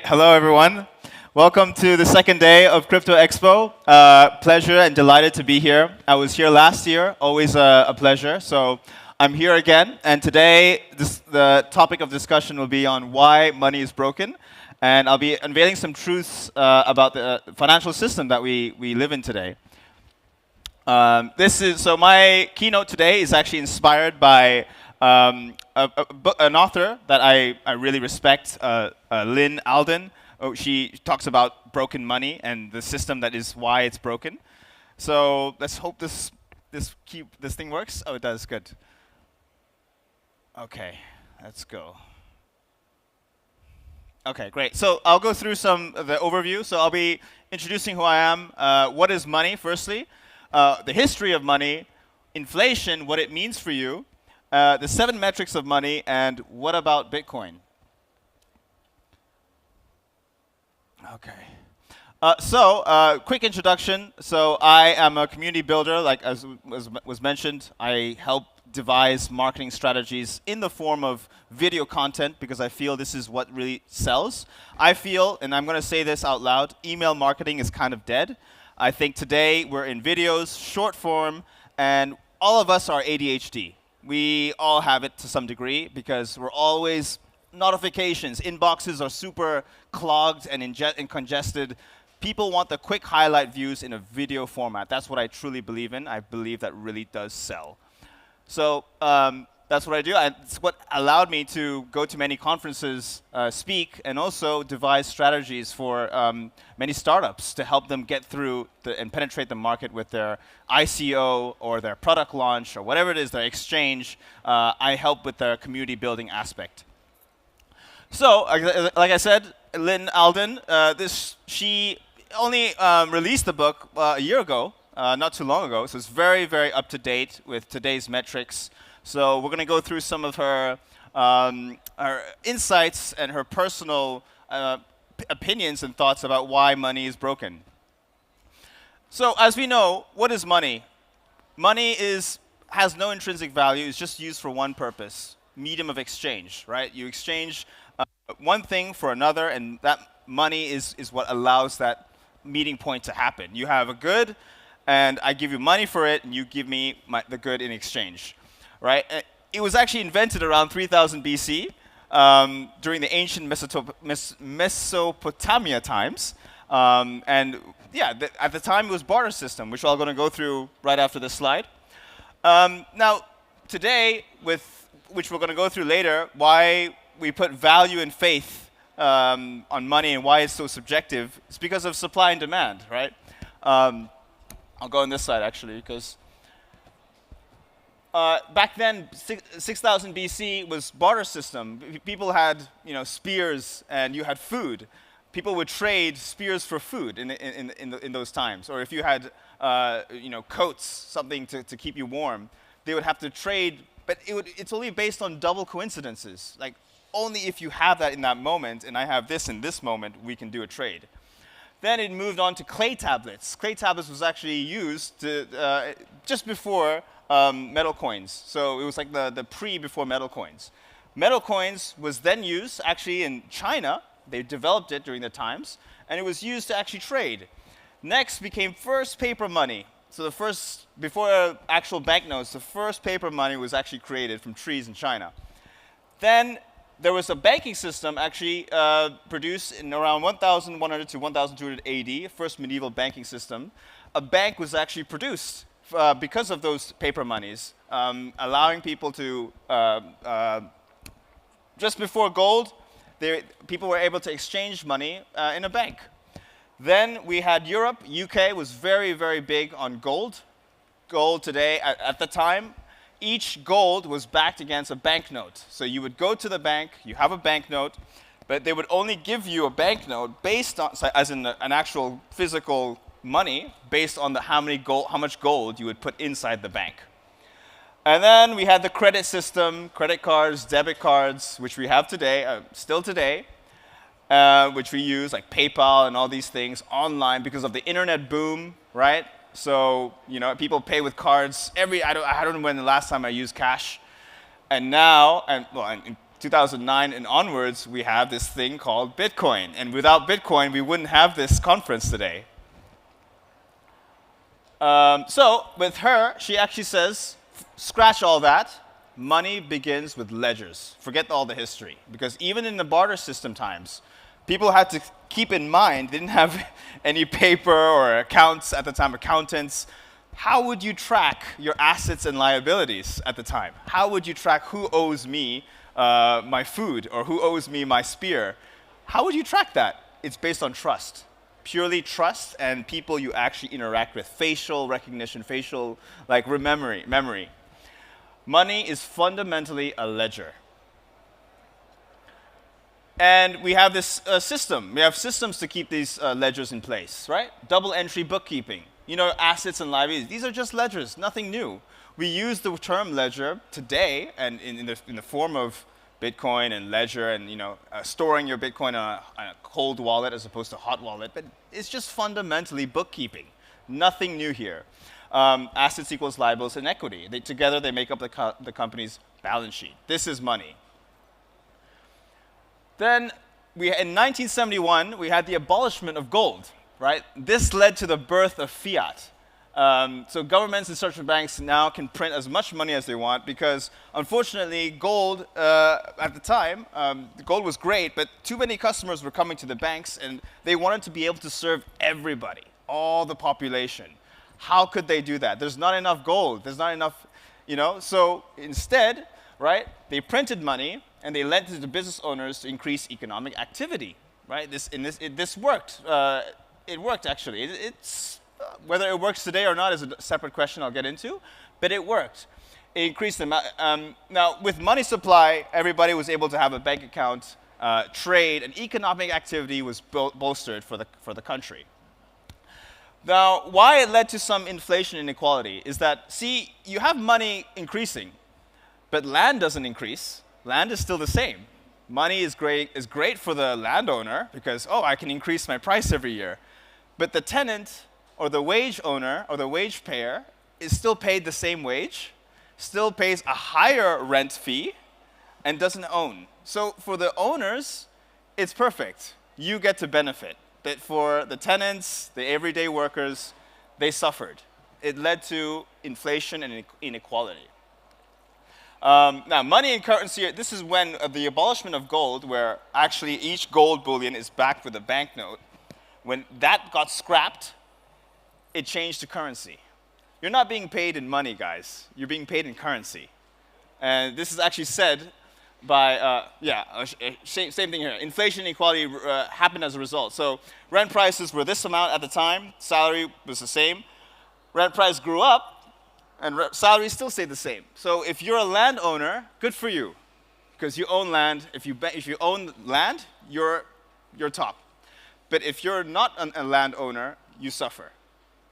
Hello everyone. Welcome to the second day of Crypto Expo. Pleasure and delighted to be here. I was here last year, always a pleasure. So I'm here again, and today the topic of discussion will be on why money is broken, and I'll be unveiling some truths about the financial system that we live in today. So my keynote today is actually inspired by an author that I really respect, Lynn Alden. Oh, she talks about broken money and the system that is why it's broken. So let's hope this thing works. Oh, it does. Good. Okay, let's go. Okay, great. So I'll go through the overview. So I'll be introducing who I am. What is money, firstly? The history of money, inflation, what it means for you, the 7 metrics of money, and what about Bitcoin? Okay. Quick introduction. So I am a community builder, like as was mentioned. I help devise marketing strategies in the form of video content because I feel this is what really sells. I feel, and I'm going to say this out loud, email marketing is kind of dead. I think today we're in videos, short form, and all of us are ADHD. We all have it to some degree because we're always notifications. Inboxes are super clogged and congested. People want the quick highlight views in a video format. That's what I truly believe in. I believe that really does sell. So that's what I do. It's what allowed me to go to many conferences, speak, and also devise strategies for many startups to help them get through and penetrate the market with their ICO or their product launch or whatever it is, their exchange. I help with their community building aspect. So, like I said, Lynn Alden, she only released the book a year ago, not too long ago, so it's very, very up to date with today's metrics. So we're going to go through some of her insights and her personal opinions and thoughts about why money is broken. So as we know, what is money? Money has no intrinsic value. It's just used for one purpose, medium of exchange, right? You exchange one thing for another, and that money is what allows that meeting point to happen. You have a good, and I give you money for it, and you give me the good in exchange. Right? It was actually invented around 3000 BC during the ancient Mesopotamia times. And yeah, at the time it was barter system, which I'm going to go through right after this slide. Now, today, which we're going to go through later, why we put value and faith on money and why it's so subjective, it's because of supply and demand, right? I'll go on this side, actually, because back then, 6000 BC was barter system. People had, spears, and you had food. People would trade spears for food in those times. Or if you had, coats, something to keep you warm, they would have to trade. But it's only based on double coincidences. Like only if you have that in that moment, and I have this in this moment, we can do a trade. Then it moved on to clay tablets. Clay tablets was actually used to, just before metal coins. So it was like the before metal coins. Metal coins was then used actually in China. They developed it during the times, and it was used to actually trade. Next became first paper money. So before actual banknotes, the first paper money was actually created from trees in China. Then there was a banking system actually produced in around 1100 to 1200 AD, first medieval banking system. A bank was actually produced because of those paper monies, allowing people to, just before gold, people were able to exchange money in a bank. Then we had Europe. UK was very, very big on gold. Gold today, at the time, each gold was backed against a banknote. So you would go to the bank, you have a banknote, but they would only give you a banknote based on, as in an actual physical money, based on how much gold you would put inside the bank. And then we had the credit system, credit cards, debit cards, which we have today, still today, which we use, like PayPal and all these things online because of the internet boom, right? So, people pay with cards. I don't know when the last time I used cash. And now, 2009 and onwards, we have this thing called Bitcoin. And without Bitcoin, we wouldn't have this conference today. So with her, she actually says, scratch all that. Money begins with ledgers. Forget all the history. Because even in the barter system times, people had to keep in mind, they didn't have any paper or accounts at the time, accountants. How would you track your assets and liabilities at the time? How would you track who owes me my food or who owes me my spear? How would you track that? It's based on trust. Purely trust and people you actually interact with. Facial recognition, facial memory. Money is fundamentally a ledger. And we have this system. We have systems to keep these ledgers in place, right? Double entry bookkeeping. You know, assets and liabilities. These are just ledgers, nothing new. We use the term ledger today, and in the form of Bitcoin and ledger, and storing your Bitcoin on a cold wallet as opposed to hot wallet. But it's just fundamentally bookkeeping. Nothing new here. Assets equals liabilities and equity. Together they make up the company's balance sheet. This is money. Then in 1971 we had the abolishment of gold. Right? This led to the birth of fiat. So governments and central banks now can print as much money as they want because, unfortunately, gold at the time, gold was great, but too many customers were coming to the banks and they wanted to be able to serve everybody, all the population. How could they do that? There's not enough gold. There's not enough, So instead, right, they printed money and they lent it to business owners to increase economic activity. Right? This worked. It worked, actually. Whether it works today or not is a separate question I'll get into, but it worked. It increased the amount. Now, with money supply, everybody was able to have a bank account, trade, and economic activity was bolstered for the country. Now, why it led to some inflation inequality is that, see, you have money increasing, but land doesn't increase. Land is still the same. Money is great for the landowner because, I can increase my price every year. But the tenant or the wage owner or the wage payer is still paid the same wage, still pays a higher rent fee, and doesn't own. So for the owners, it's perfect. You get to benefit. But for the tenants, the everyday workers, they suffered. It led to inflation and inequality. Now, money and currency, this is when the abolishment of gold, where actually each gold bullion is backed with a banknote. When that got scrapped, it changed to currency. You're not being paid in money, guys. You're being paid in currency. And this is actually said by, same thing here. Inflation inequality happened as a result. So rent prices were this amount at the time. Salary was the same. Rent price grew up, and salary still stayed the same. So if you're a landowner, good for you, because you own land. If you own land, you're top. But if you're not a landowner, you suffer.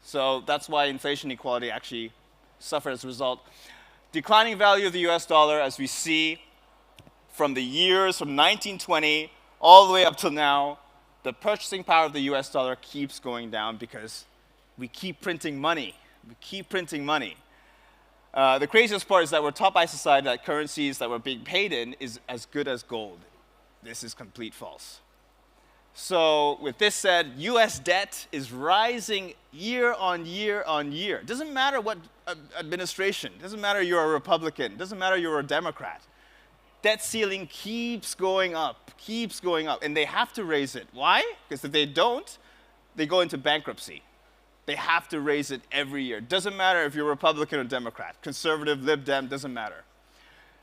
So that's why inflation inequality actually suffered as a result. Declining value of the US dollar, as we see from the years from 1920 all the way up till now, the purchasing power of the US dollar keeps going down because we keep printing money. We keep printing money. The craziest part is that we're taught by society that currencies that we're being paid in is as good as gold. This is complete false. So with this said, US debt is rising year on year on year. It doesn't matter what administration. It doesn't matter you're a Republican. It doesn't matter you're a Democrat. Debt ceiling keeps going up, and they have to raise it. Why? Because if they don't, they go into bankruptcy. They have to raise it every year. Doesn't matter if you're Republican or Democrat, conservative, Lib Dem, doesn't matter.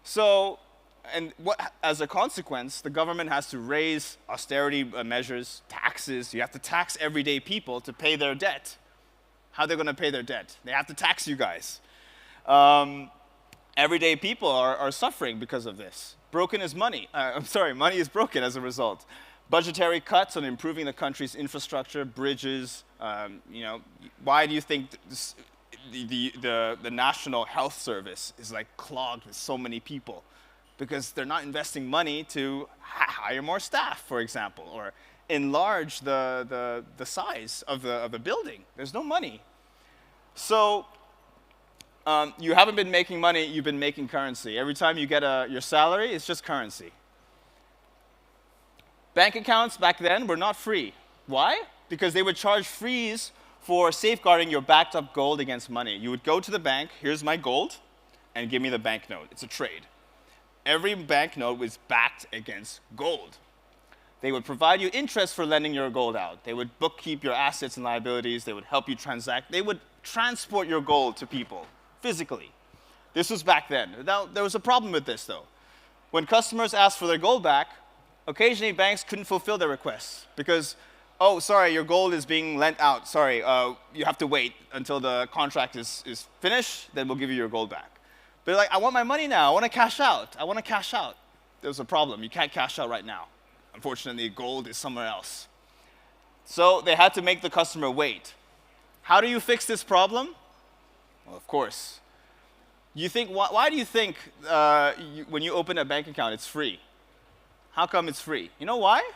So, and as a consequence, the government has to raise austerity measures, taxes. You have to tax everyday people to pay their debt. How are they going to pay their debt? They have to tax you guys. Everyday people are suffering because of this. Money is broken as a result. Budgetary cuts on improving the country's infrastructure, bridges. Why do you think the National Health Service is like clogged with so many people? Because they're not investing money to hire more staff, for example, or enlarge the size of the building. There's no money. So you haven't been making money, you've been making currency. Every time you get your salary, it's just currency. Bank accounts back then were not free. Why? Because they would charge fees for safeguarding your backed up gold against money. You would go to the bank, here's my gold, and give me the banknote. It's a trade. Every banknote was backed against gold. They would provide you interest for lending your gold out. They would bookkeep your assets and liabilities. They would help you transact. They would transport your gold to people physically. This was back then. Now, there was a problem with this, though. When customers asked for their gold back, occasionally banks couldn't fulfill their requests because, oh, sorry, your gold is being lent out. Sorry, you have to wait until the contract is finished, then we'll give you your gold back. But like, I want my money now. I want to cash out. I want to cash out. There's a problem. You can't cash out right now. Unfortunately, gold is somewhere else. So they had to make the customer wait. How do you fix this problem? Well, of course. You think, why do you think when you open a bank account, it's free? How come it's free? You know why?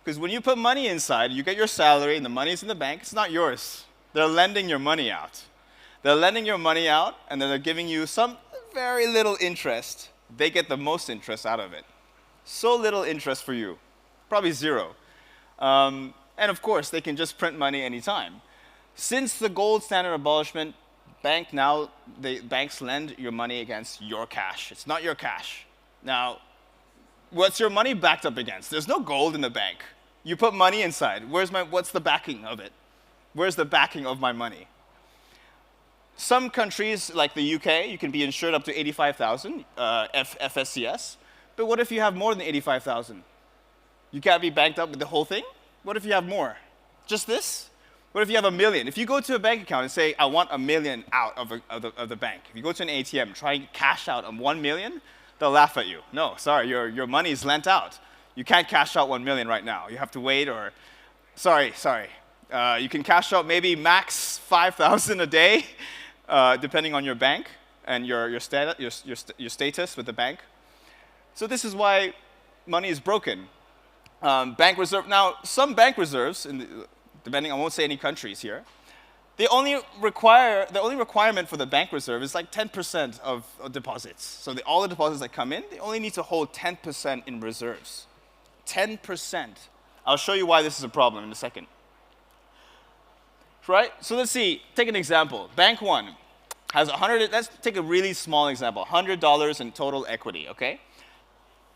Because when you put money inside, you get your salary and the money's in the bank, it's not yours. They're lending your money out. They're lending your money out, and then they're giving you some very little interest. They get the most interest out of it. So little interest for you. Probably zero. And of course, they can just print money anytime. Since the gold standard abolishment, banks lend your money against your cash. It's not your cash. Now, what's your money backed up against? There's no gold in the bank. You put money inside. What's the backing of it? Where's the backing of my money? Some countries, like the UK, you can be insured up to 85,000 FSCS. But what if you have more than 85,000? You can't be banked up with the whole thing? What if you have more? Just this? What if you have $1 million? If you go to a bank account and say, I want $1 million out of the bank, if you go to an ATM, try and cash out $1 million, they'll laugh at you. No, sorry, your money is lent out. You can't cash out $1 million right now. You have to wait or, sorry. You can cash out maybe max 5,000 a day, depending on your bank and your status with the bank. So this is why money is broken. Bank reserve. Now, some bank reserves, depending, I won't say any countries here, the only requirement for the bank reserve is like 10% of deposits. So all the deposits that come in, they only need to hold 10% in reserves. 10%. I'll show you why this is a problem in a second. Right? So let's see, take an example. Bank one has let's take a really small example, $100 in total equity, okay?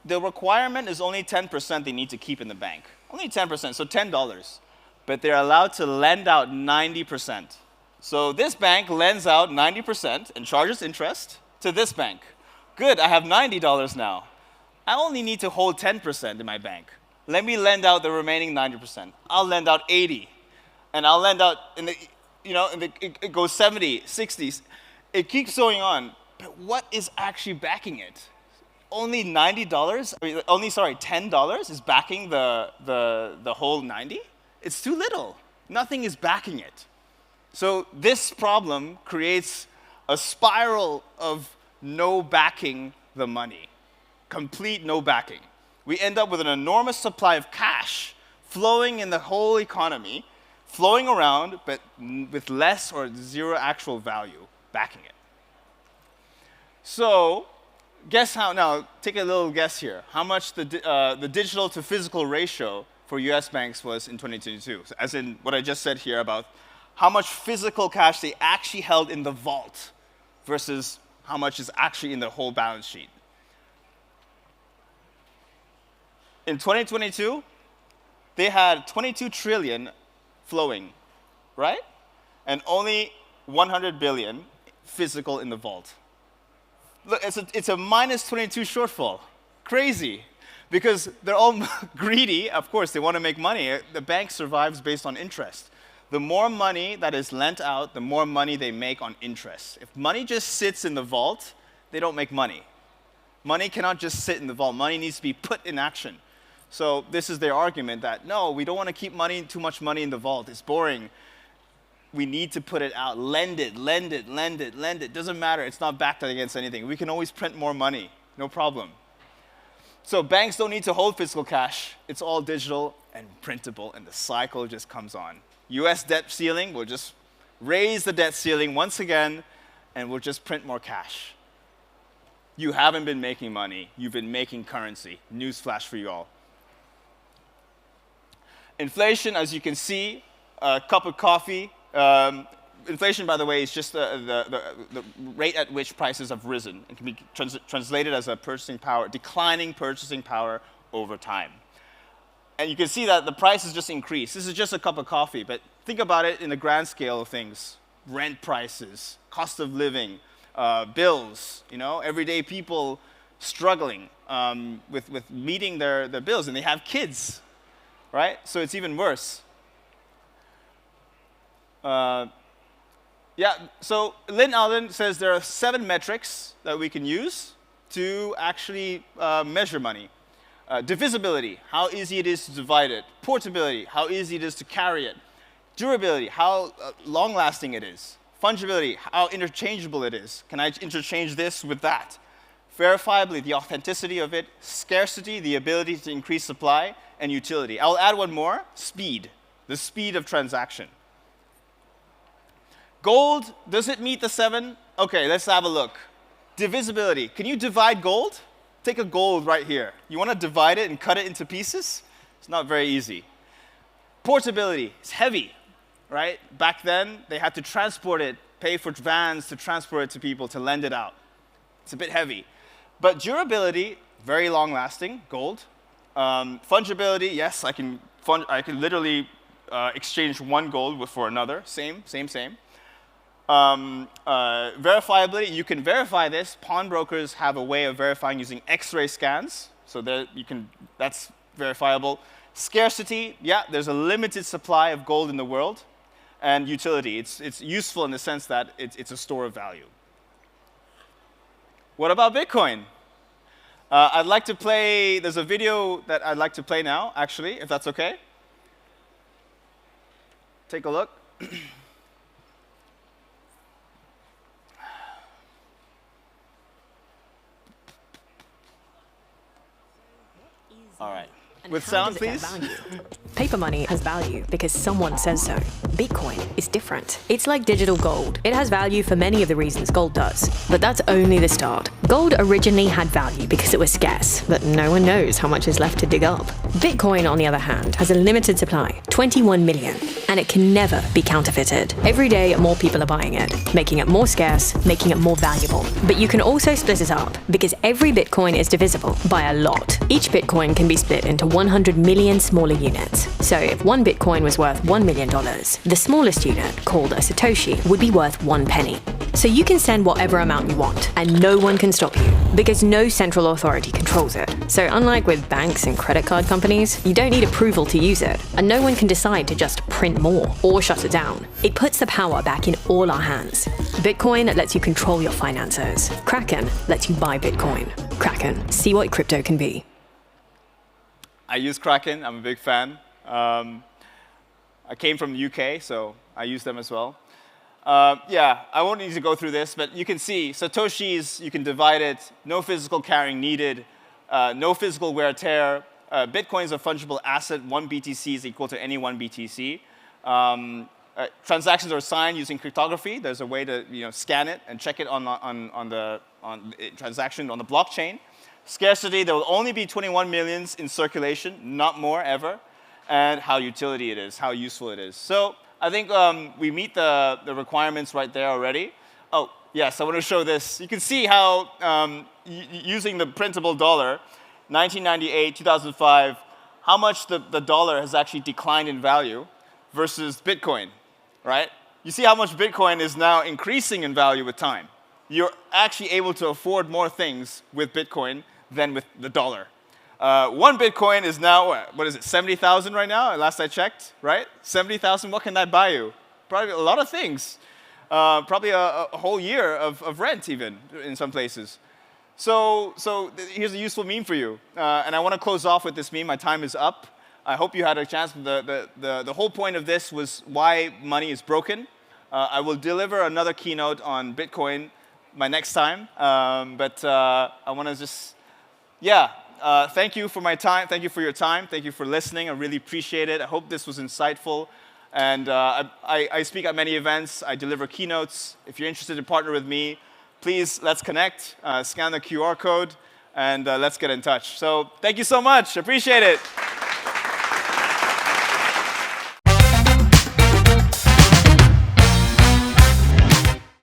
The requirement is only 10% they need to keep in the bank. Only 10%, so $10. But they're allowed to lend out 90%. So this bank lends out 90% and charges interest to this bank. Good, I have $90 now. I only need to hold 10% in my bank. Let me lend out the remaining 90%. I'll lend out 80. And I'll lend out, it goes 70, 60. It keeps going on. But what is actually backing it? Only $10 is backing the whole 90? It's too little. Nothing is backing it. So this problem creates a spiral of no backing the money. Complete no backing. We end up with an enormous supply of cash flowing in the whole economy, flowing around, but with less or zero actual value backing it. So, guess how, now take a little guess here, how much the digital to physical ratio for US banks was in 2022. So as in what I just said here about how much physical cash they actually held in the vault versus how much is actually in their whole balance sheet. In 2022, they had 22 trillion flowing, right? And only 100 billion physical in the vault. Look, it's a minus 22 shortfall. Crazy. Because they're all greedy. Of course, they want to make money. The bank survives based on interest. The more money that is lent out, the more money they make on interest. If money just sits in the vault, they don't make money. Money cannot just sit in the vault. Money needs to be put in action. So this is their argument that, no, we don't want to keep too much money in the vault. It's boring. We need to put it out. Lend it. Doesn't matter. It's not backed against anything. We can always print more money. No problem. So banks don't need to hold physical cash. It's all digital and printable, and the cycle just comes on. US debt ceiling will just raise the debt ceiling once again, and we'll just print more cash. You haven't been making money. You've been making currency. Newsflash for you all. Inflation, as you can see, a cup of coffee. Inflation, by the way, is just the rate at which prices have risen. It can be translated as a purchasing power, declining purchasing power over time. And you can see that the price has just increased. This is just a cup of coffee, but think about it in the grand scale of things. Rent prices, cost of living, bills, everyday people struggling with meeting their bills, and they have kids, right? So it's even worse. So Lynn Allen says there are 7 metrics that we can use to actually measure money. Divisibility, how easy it is to divide it. Portability, how easy it is to carry it. Durability, how long-lasting it is. Fungibility, how interchangeable it is. Can I interchange this with that? Verifiability, the authenticity of it. Scarcity, the ability to increase supply. And utility. I'll add one more, speed, the speed of transaction. Gold, does it meet the 7? Okay, let's have a look. Divisibility, can you divide gold? Take a gold right here. You want to divide it and cut it into pieces? It's not very easy. Portability, it's heavy, right? Back then, they had to transport it, pay for vans to transport it to people to lend it out. It's a bit heavy. But durability, very long-lasting, gold. Fungibility, yes, I can literally exchange one gold for another, same. Verifiability, you can verify this. Pawnbrokers have a way of verifying using X-ray scans, so that's verifiable. Scarcity, yeah, there's a limited supply of gold in the world. And utility, it's useful in the sense that it's a store of value. What about Bitcoin? I'd like to play, there's a video that I'd like to play now, actually, if that's okay. Take a look. All right. With sound, please. Paper money has value because someone says so. Bitcoin is different. It's like digital gold. It has value for many of the reasons gold does, but that's only the start. Gold originally had value because it was scarce, but no one knows how much is left to dig up. Bitcoin, on the other hand, has a limited supply, 21 million, and it can never be counterfeited. Every day, more people are buying it, making it more scarce, making it more valuable. But you can also split it up because every Bitcoin is divisible by a lot. Each Bitcoin can be split into 100 million smaller units. So if one Bitcoin was worth $1 million, the smallest unit, called a Satoshi, would be worth 1 penny. So you can send whatever amount you want, and no one can stop you, because no central authority controls it. So unlike with banks and credit card companies, you don't need approval to use it, and no one can decide to just print more or shut it down. It puts the power back in all our hands. Bitcoin lets you control your finances. Kraken lets you buy Bitcoin. Kraken, see what crypto can be. I use Kraken, I'm a big fan. I came from the UK, so I use them as well. I won't need to go through this, but you can see Satoshis, you can divide it, no physical carrying needed, no physical wear tear. Bitcoin is a fungible asset, 1 BTC is equal to any 1 BTC. Transactions are signed using cryptography. There's a way to scan it and check it on the transaction on the blockchain. Scarcity, there will only be 21 millions in circulation, not more ever. And how utility it is, how useful it is. So I think we meet the requirements right there already. Oh, yes, I want to show this. You can see how using the printable dollar, 1998, 2005, how much the dollar has actually declined in value versus Bitcoin, right? You see how much Bitcoin is now increasing in value with time. You're actually able to afford more things with Bitcoin than with the dollar. 1 Bitcoin is now, what is it, 70,000 right now? Last I checked, right? 70,000, what can that buy you? Probably a lot of things. Probably a whole year of rent even in some places. So here's a useful meme for you. And I want to close off with this meme. My time is up. I hope you had a chance. The whole point of this was why money is broken. I will deliver another keynote on Bitcoin my next time. I want to just, thank you for my time. Thank you for your time. Thank you for listening. I really appreciate it. I hope this was insightful. And I speak at many events. I deliver keynotes. If you're interested to partner with me, please, let's connect. Scan the QR code, and let's get in touch. So thank you so much. Appreciate it.